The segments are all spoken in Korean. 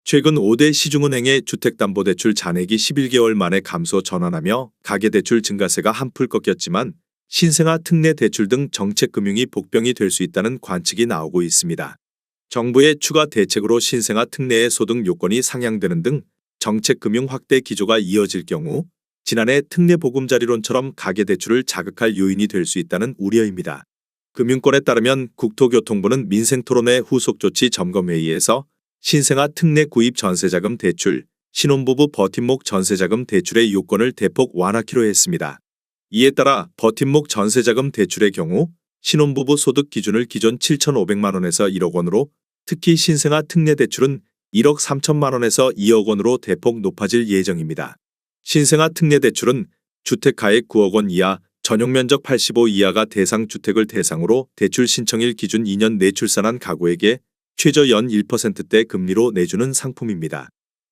최근 5대 시중은행의 주택담보대출 잔액이 11개월 만에 감소 전환하며 가계대출 증가세가 한풀 꺾였지만 신생아 특례 대출 등 정책금융이 복병이 될 수 있다는 관측이 나오고 있습니다. 정부의 추가 대책으로 신생아 특례의 소득 요건이 상향되는 등 정책금융 확대 기조가 이어질 경우 지난해 특례 보금자리론처럼 가계대출을 자극할 요인이 될 수 있다는 우려입니다. 금융권에 따르면 국토교통부는 민생토론회 후속 조치 점검회의에서 신생아 특례 구입 전세자금 대출, 신혼부부 버팀목 전세자금 대출의 요건을 대폭 완화키로 했습니다. 이에 따라 버팀목 전세자금 대출의 경우 신혼부부 소득 기준을 기존 7,500만 원에서 1억 원으로, 특히 신생아 특례 대출은 1억 3천만 원에서 2억 원으로 대폭 높아질 예정입니다. 신생아 특례 대출은 주택가액 9억 원 이하, 전용면적 85 이하가 대상 주택을 대상으로 대출 신청일 기준 2년 내 출산한 가구에게 최저 연 1%대 금리로 내주는 상품입니다.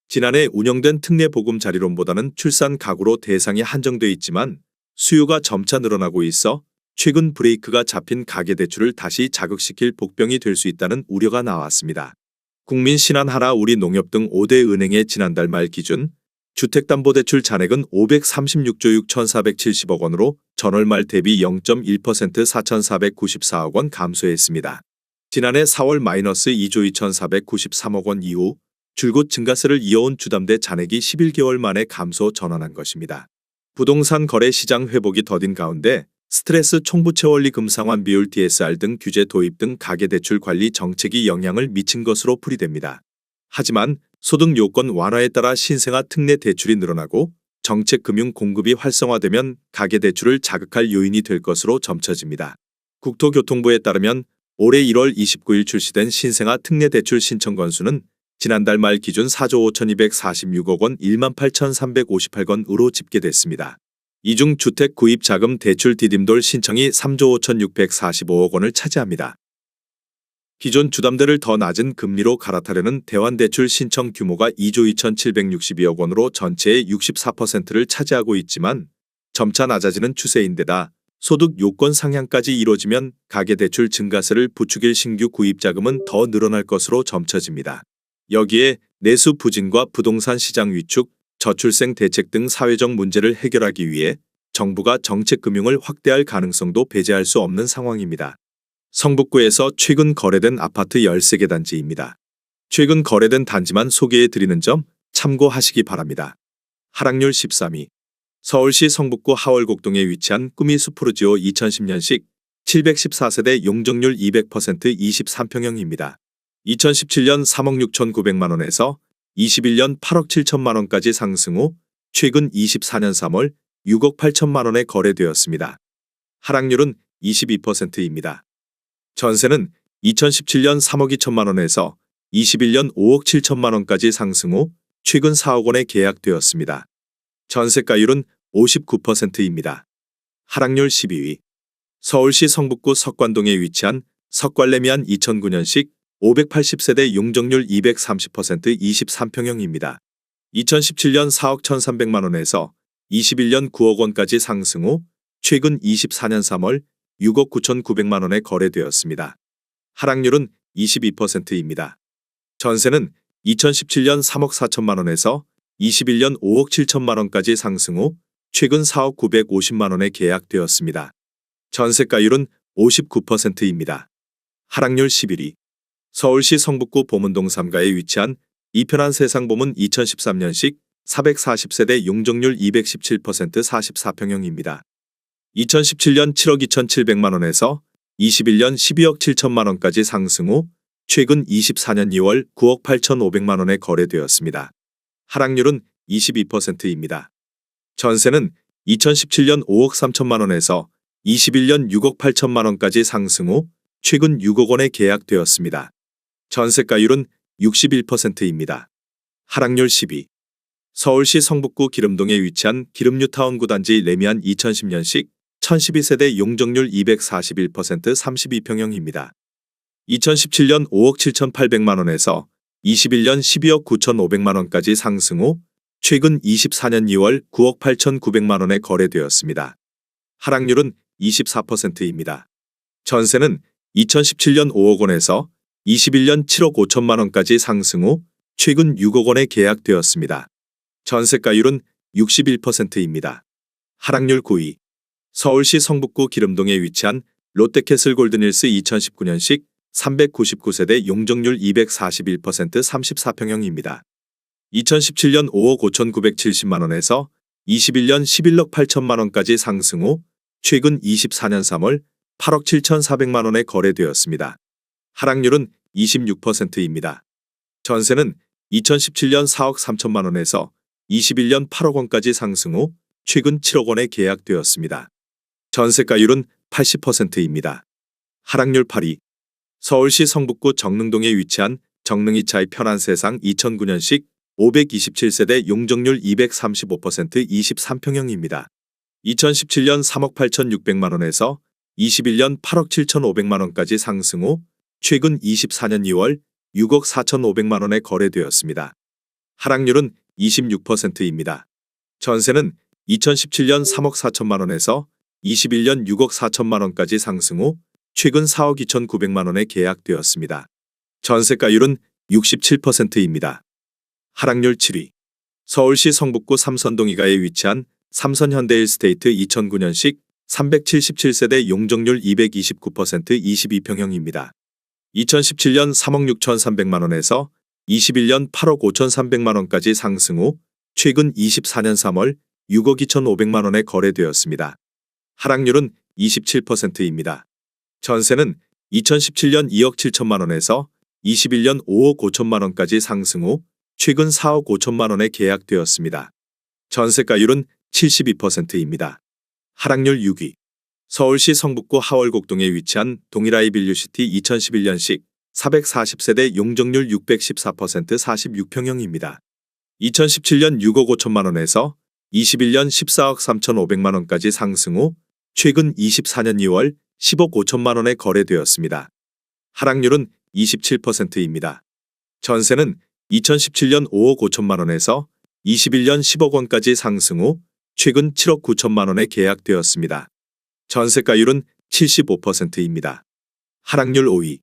지난해 운영된 특례 보금자리론보다는 출산 가구로 대상이 한정돼 있지만 수요가 점차 늘어나고 있어 최근 브레이크가 잡힌 가계대출을 다시 자극시킬 복병이 될 수 있다는 우려가 나왔습니다. 국민신한하나 우리농협 등 5대 은행의 지난달 말 기준 주택담보대출 잔액은 536조 6,470억 원으로 전월 말 대비 0.1% 4,494억 원 감소했습니다. 지난해 4월 -2조 2,493억 원 이후 줄곧 증가세를 이어온 주담대 잔액이 11개월 만에 감소 전환한 것입니다. 부동산 거래 시장 회복이 더딘 가운데 스트레스 총부채 원리 금상환 비율 DSR 등 규제 도입 등 가계대출 관리 정책이 영향을 미친 것으로 풀이됩니다. 하지만 소득 요건 완화에 따라 신생아 특례 대출이 늘어나고 정책 금융 공급이 활성화되면 가계대출을 자극할 요인이 될 것으로 점쳐집니다. 국토교통부에 따르면 올해 1월 29일 출시된 신생아 특례 대출 신청 건수는 지난달 말 기준 4조 5,246억 원 18,358건으로 집계됐습니다. 이 중 주택 구입 자금 대출 디딤돌 신청이 3조 5,645억 원을 차지합니다. 기존 주담대를 더 낮은 금리로 갈아타려는 대환대출 신청 규모가 2조 2,762억 원으로 전체의 64%를 차지하고 있지만 점차 낮아지는 추세인데다 소득 요건 상향까지 이뤄지면 가계대출 증가세를 부추길 신규 구입 자금은 더 늘어날 것으로 점쳐집니다. 여기에 내수 부진과 부동산 시장 위축, 저출생 대책 등 사회적 문제를 해결하기 위해 정부가 정책 금융을 확대할 가능성도 배제할 수 없는 상황입니다. 성북구에서 최근 거래된 아파트 13개 단지입니다. 최근 거래된 단지만 소개해 드리는 점 참고하시기 바랍니다. 하락률 13위. 서울시 성북구 하월곡동에 위치한 꿈이 수프루지오 2010년식 714세대 용적률 200% 23평형입니다. 2017년 3억 6,900만 원에서 21년 8억 7천만 원까지 상승 후 최근 24년 3월 6억 8천만 원에 거래되었습니다. 하락률은 22%입니다. 전세는 2017년 3억 2천만 원에서 21년 5억 7천만 원까지 상승 후 최근 4억 원에 계약되었습니다. 전세가율은 59%입니다. 하락률 12위. 서울시 성북구 석관동에 위치한 석관레미안 2009년식 580세대 용적률 230% 23평형입니다. 2017년 4억 1,300만 원에서 21년 9억 원까지 상승 후 최근 24년 3월 6억 9,900만 원에 거래되었습니다. 하락률은 22%입니다. 전세는 2017년 3억 4천만 원에서 21년 5억 7천만 원까지 상승 후 최근 4억 950만 원에 계약되었습니다. 전세가율은 59%입니다. 하락률 11위. 서울시 성북구 보문동 3가에 위치한 이편한 세상보문 2013년식 440세대 용적률 217% 44평형입니다. 2017년 7억 2,700만 원에서 21년 12억 7천만 원까지 상승 후 최근 24년 2월 9억 8,500만 원에 거래되었습니다. 하락률은 22%입니다. 전세는 2017년 5억 3천만 원에서 21년 6억 8천만 원까지 상승 후 최근 6억 원에 계약되었습니다. 전세가율은 61%입니다. 하락률 10위. 서울시 성북구 기름동에 위치한 기름뉴타운 구단지 레미안 2010년식 1012세대 용적률 241% 32평형입니다. 2017년 5억 7,800만 원에서 21년 12억 9,500만 원까지 상승 후 최근 24년 2월 9억 8,900만 원에 거래되었습니다. 하락률은 24%입니다. 전세는 2017년 5억 원에서 21년 7억 5천만 원까지 상승 후 최근 6억 원에 계약되었습니다. 전세가율은 61%입니다. 하락률 9위. 서울시 성북구 기름동에 위치한 롯데캐슬 골든힐스 2019년식 399세대 용적률 241% 34평형입니다. 2017년 5억 5,970만 원에서 21년 11억 8천만 원까지 상승 후 최근 24년 3월 8억 7,400만 원에 거래되었습니다. 하락률은 26%입니다. 전세는 2017년 4억 3천만 원에서 21년 8억 원까지 상승 후 최근 7억 원에 계약되었습니다. 전세가율은 80%입니다. 하락률 8위. 서울시 성북구 정릉동에 위치한 정릉이차의 편안세상 2009년식 527세대 용적률 235% 23평형입니다. 2017년 3억 8,600만 원에서 21년 8억 7,500만 원까지 상승 후 최근 24년 2월 6억 4,500만 원에 거래되었습니다. 하락률은 26%입니다. 전세는 2017년 3억 4천만 원에서 21년 6억 4천만 원까지 상승 후 최근 4억 2,900만 원에 계약되었습니다. 전세가율은 67%입니다. 하락률 7위. 서울시 성북구 삼선동 이가에 위치한 삼선현대일스테이트 2009년식 377세대 용적률 229% 22평형입니다. 2017년 3억 6,300만 원에서 21년 8억 5,300만 원까지 상승 후 최근 24년 3월 6억 2,500만 원에 거래되었습니다. 하락률은 27%입니다. 전세는 2017년 2억 7천만 원에서 21년 5억 5천만 원까지 상승 후 최근 4억 5천만 원에 계약되었습니다. 전세가율은 72%입니다. 하락률 6위. 서울시 성북구 하월곡동에 위치한 동일아이 빌류시티 2011년식 440세대 용적률 614% 46평형입니다. 2017년 6억 5천만 원에서 21년 14억 3,500만 원까지 상승 후 최근 24년 2월 10억 5천만 원에 거래되었습니다. 하락률은 27%입니다. 전세는 2017년 5억 5천만 원에서 21년 10억 원까지 상승 후 최근 7억 9천만 원에 계약되었습니다. 전세가율은 75%입니다. 하락률 5위.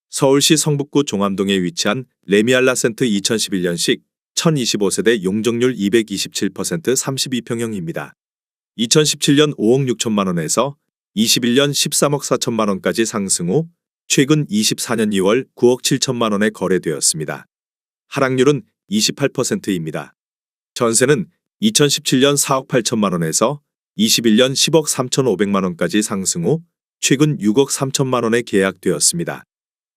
서울시 성북구 종암동에 위치한 레미알라센트 2011년식 1025세대 용적률 227% 32평형입니다. 2017년 5억 6천만 원에서 21년 13억 4천만 원까지 상승 후 최근 24년 2월 9억 7천만 원에 거래되었습니다. 하락률은 28%입니다. 전세는 2017년 4억 8천만 원에서 21년 10억 3,500만 원까지 상승 후 최근 6억 3천만 원에 계약되었습니다.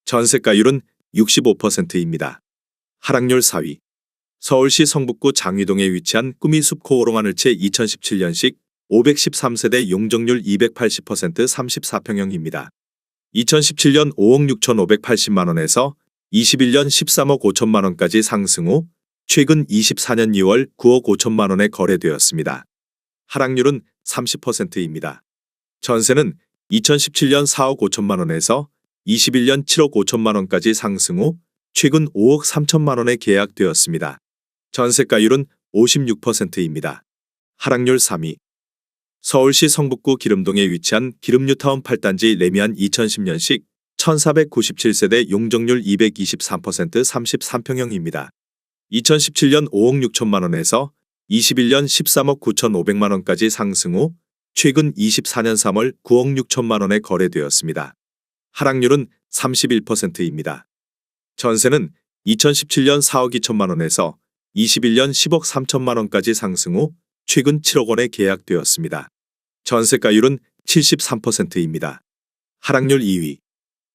전세가율은 65%입니다. 하락률 4위. 서울시 성북구 장위동에 위치한 꾸미숲 코오롱하늘채 2017년식 513세대 용적률 280% 34평형입니다. 2017년 5억 6,580만 원에서 21년 13억 5천만 원까지 상승 후 최근 24년 2월 9억 5천만 원에 거래되었습니다. 하락률은 30%입니다. 전세는 2017년 4억 5천만 원에서 21년 7억 5천만 원까지 상승 후 최근 5억 3천만 원에 계약되었습니다. 전세가율은 56%입니다. 하락률 3위. 서울시 성북구 기름동에 위치한 기름뉴타운 8단지 레미안 2010년식 1497세대 용적률 223% 33평형입니다. 2017년 5억 6천만 원에서 21년 13억 9,500만 원까지 상승 후 최근 24년 3월 9억 6천만 원에 거래되었습니다. 하락률은 31%입니다. 전세는 2017년 4억 2천만 원에서 21년 10억 3천만 원까지 상승 후 최근 7억 원에 계약되었습니다. 전세가율은 73%입니다. 하락률 2위.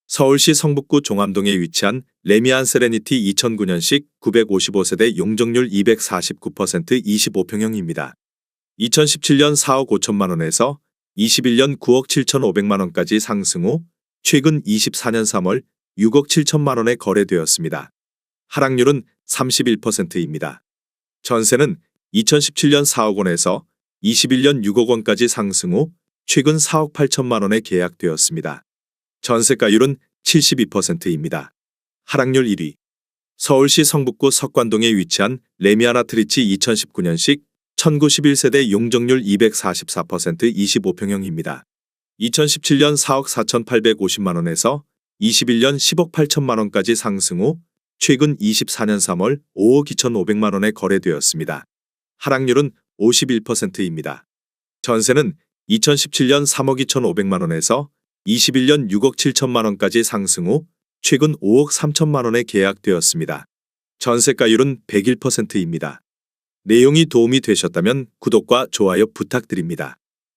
서울시 성북구 종암동에 위치한 레미안 세레니티 2009년식 955세대 용적률 249% 25평형입니다. 2017년 4억 5천만 원에서 21년 9억 7,500만 원까지 상승 후 최근 24년 3월 6억 7천만 원에 거래되었습니다. 하락률은 31%입니다. 전세는 2017년 4억 원에서 21년 6억 원까지 상승 후 최근 4억 8천만 원에 계약되었습니다. 전세가율은 72%입니다. 하락률 1위. 서울시 성북구 석관동에 위치한 레미안 트리치 2019년식 1091세대 용적률 244% 25평형입니다. 2017년 4억 4,850만 원에서 21년 10억 8천만 원까지 상승 후 최근 24년 3월 5억 2,500만 원에 거래되었습니다. 하락률은 51%입니다. 전세는 2017년 3억 2,500만 원에서 21년 6억 7천만 원까지 상승 후 최근 5억 3천만 원에 계약되었습니다. 전세가율은 101%입니다. 내용이 도움이 되셨다면 구독과 좋아요 부탁드립니다.